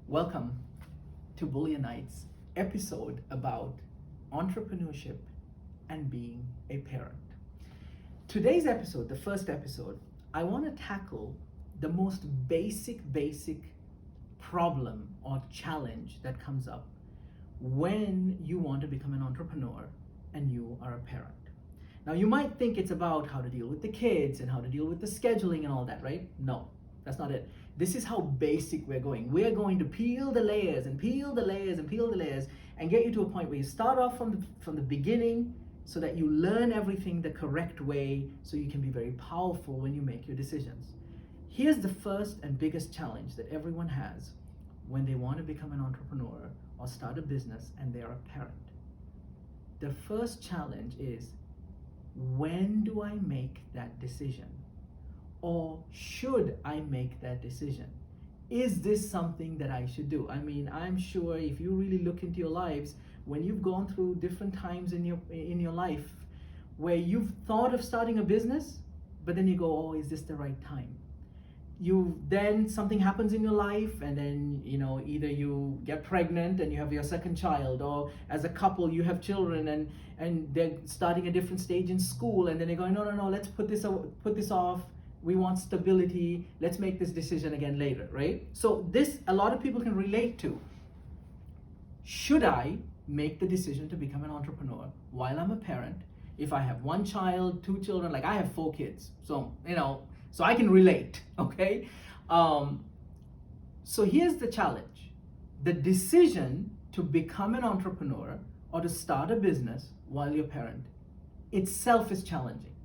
Welcome to Bullionites episode about entrepreneurship and being a parent. Today's episode, the first episode, I want to tackle the most basic problem or challenge that comes up when you want to become an entrepreneur and you are a parent. Now, you might think it's about how to deal with the kids and how to deal with the scheduling and all that, right? No, that's not it. This is how basic we're going. We're going to peel the layers and peel the layers and peel the layers and get you to a point where you start off from the beginning so that you learn everything the correct way so you can be very powerful when you make your decisions. Here's the first and biggest challenge that everyone has when they want to become an entrepreneur or start a business and they're a parent. The first challenge is, when do I make that decision? Or should I make that decision? Is this something that I should do? I mean, I'm sure if you really look into your lives, when you've gone through different times in your life where you've thought of starting a business, but then you go, oh, is this the right time? Then something happens in your life, and then either you get pregnant and you have your second child, or as a couple you have children and they're starting a different stage in school, and then they're going, no, let's put this off. We want stability. Let's make this decision again later, right? So this, a lot of people can relate to. Should I make the decision to become an entrepreneur while I'm a parent? If I have one child, two children, like I have 4 kids, so I can relate, okay? So here's the challenge. The decision to become an entrepreneur or to start a business while you're a parent itself is challenging.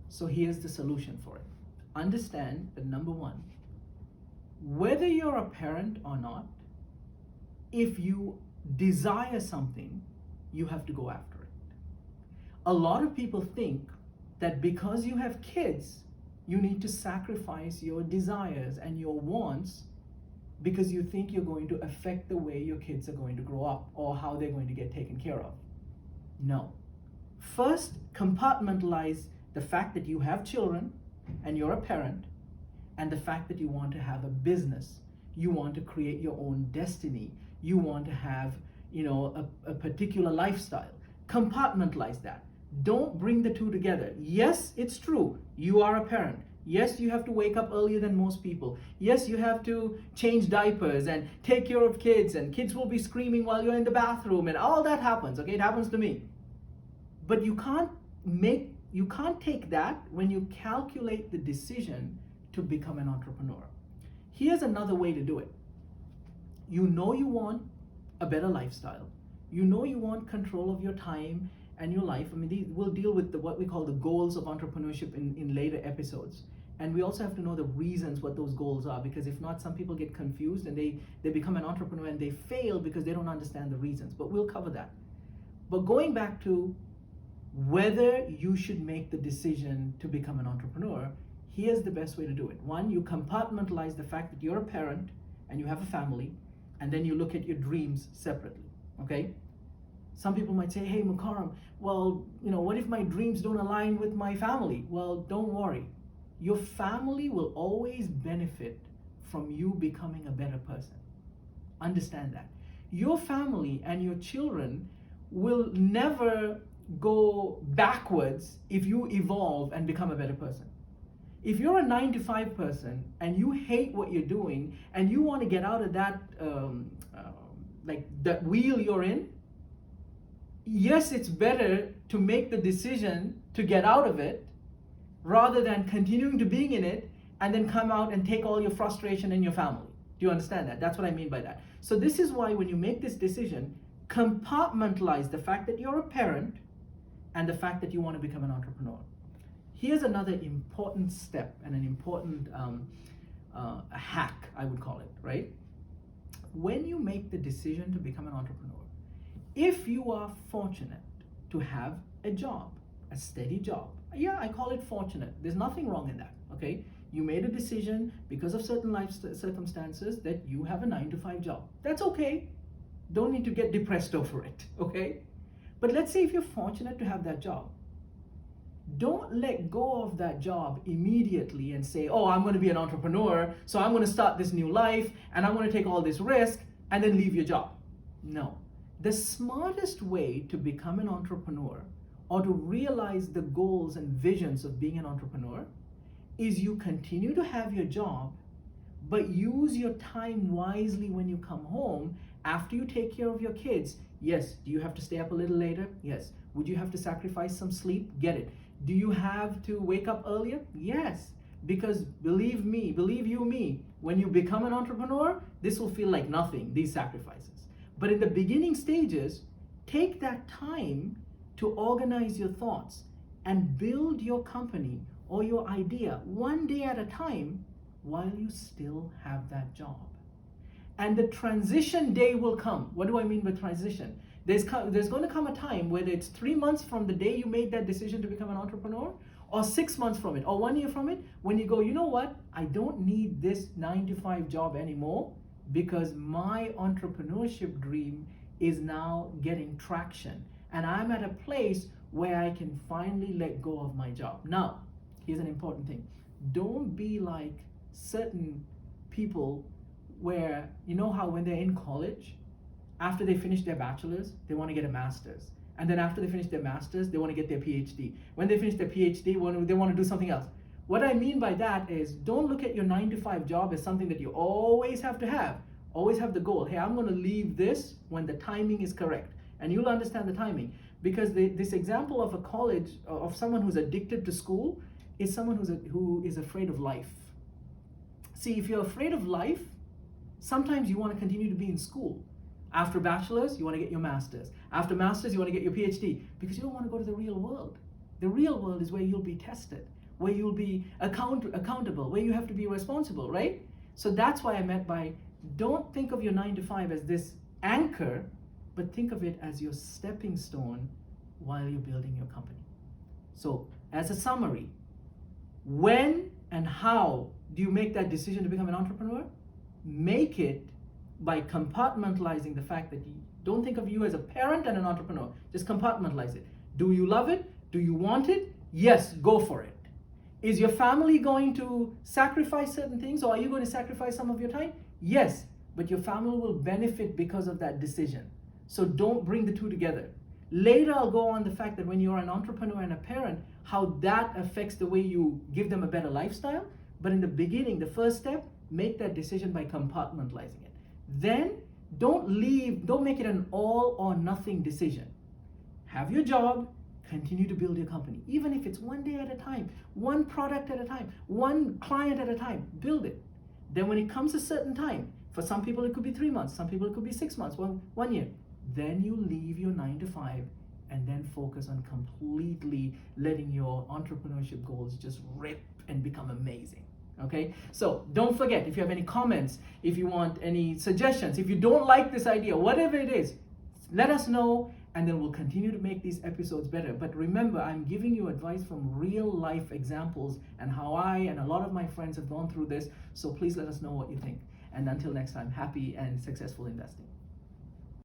So here's the solution for it. Understand that number one, whether you're a parent or not, if you desire something, you have to go after it. A lot of people think that because you have kids, you need to sacrifice your desires and your wants because you think you're going to affect the way your kids are going to grow up or how they're going to get taken care of. No. First, compartmentalize the fact that you have children and you're a parent, and the fact that you want to have a business. You want to create your own destiny. You want to have, a particular lifestyle. Compartmentalize that. Don't bring the two together. Yes, it's true. You are a parent. Yes, you have to wake up earlier than most people. Yes, you have to change diapers and take care of kids, and kids will be screaming while you're in the bathroom, and all that happens. Okay, it happens to me. But you can't take that when you calculate the decision to become an entrepreneur. Here's another way to do it. You want a better lifestyle. You want control of your time and your life. I mean, we'll deal with what we call the goals of entrepreneurship in later episodes. And we also have to know the reasons what those goals are, because if not, some people get confused and they become an entrepreneur and they fail because they don't understand the reasons. But we'll cover that. But going back to whether you should make the decision to become an entrepreneur, here's the best way to do it. One, you compartmentalize the fact that you're a parent and you have a family, and then you look at your dreams separately, okay? Some people might say, hey, Mukarram, well, what if my dreams don't align with my family? Well, don't worry. Your family will always benefit from you becoming a better person. Understand that. Your family and your children will never go backwards if you evolve and become a better person. If you're a 9-to-5 person and you hate what you're doing and you want to get out of that that wheel you're in, yes, it's better to make the decision to get out of it rather than continuing to being in it and then come out and take all your frustration in your family. Do you understand that? That's what I mean by that. So this is why when you make this decision, compartmentalize the fact that you're a parent and the fact that you want to become an entrepreneur. Here's another important step and an important hack, I would call it, right? When you make the decision to become an entrepreneur, if you are fortunate to have a job, a steady job, yeah, I call it fortunate. There's nothing wrong in that, okay? You made a decision because of certain life circumstances that you have a 9-to-5 job. That's okay. Don't need to get depressed over it, okay? But let's say if you're fortunate to have that job, Don't let go of that job immediately and say, oh, I'm going to be an entrepreneur, so I'm going to start this new life and I'm going to take all this risk and then leave your job. No. The smartest way to become an entrepreneur or to realize the goals and visions of being an entrepreneur is you continue to have your job, but use your time wisely when you come home after you take care of your kids. Yes, do you have to stay up a little later? Yes. Would you have to sacrifice some sleep? Get it. Do you have to wake up earlier? Yes. Because believe you me, when you become an entrepreneur, this will feel like nothing, these sacrifices. But in the beginning stages, take that time to organize your thoughts and build your company or your idea one day at a time while you still have that job. And the transition day will come. What do I mean by transition? There's going to come a time, whether it's 3 months from the day you made that decision to become an entrepreneur, or 6 months from it, or 1 year from it, when you go, you know what? I don't need this 9-to-5 job anymore because my entrepreneurship dream is now getting traction. And I'm at a place where I can finally let go of my job. Now, here's an important thing. Don't be like certain people where, you know how when they're in college, after they finish their bachelor's, they want to get a master's. And then after they finish their master's, they want to get their PhD. When they finish their PhD, they want to do something else. What I mean by that is, don't look at your 9-to-5 job as something that you always have to have. Always have the goal. Hey, I'm going to leave this when the timing is correct. And you'll understand the timing. Because this example of a college, of someone who's addicted to school, is someone who is afraid of life. See, if you're afraid of life, sometimes you want to continue to be in school. After bachelor's, you want to get your master's. After master's, you want to get your PhD because you don't want to go to the real world. The real world is where you'll be tested, where you'll be accountable, where you have to be responsible, right? So that's why I meant by, don't think of your 9-to-5 as this anchor, but think of it as your stepping stone while you're building your company. So as a summary, when and how do you make that decision to become an entrepreneur? Make it by compartmentalizing the fact that you don't think of you as a parent and an entrepreneur. Just compartmentalize it. Do you love it? Do you want it? Yes, go for it. Is your family going to sacrifice certain things, or are you going to sacrifice some of your time? Yes, but your family will benefit because of that decision. So don't bring the two together. Later, I'll go on the fact that when you're an entrepreneur and a parent, how that affects the way you give them a better lifestyle. But in the beginning, the first step, make that decision by compartmentalizing it. Then don't make it an all or nothing decision. Have your job, continue to build your company. Even if it's one day at a time, one product at a time, one client at a time, build it. Then when it comes a certain time, for some people it could be 3 months, some people it could be 6 months, 1 year. Then you leave your 9-to-5 and then focus on completely letting your entrepreneurship goals just rip and become amazing. Okay, so don't forget, if you have any comments, if you want any suggestions, if you don't like this idea, whatever it is, let us know, and then we'll continue to make these episodes better. But remember, I'm giving you advice from real life examples and how I and a lot of my friends have gone through this. So please let us know what you think. And until next time, happy and successful investing.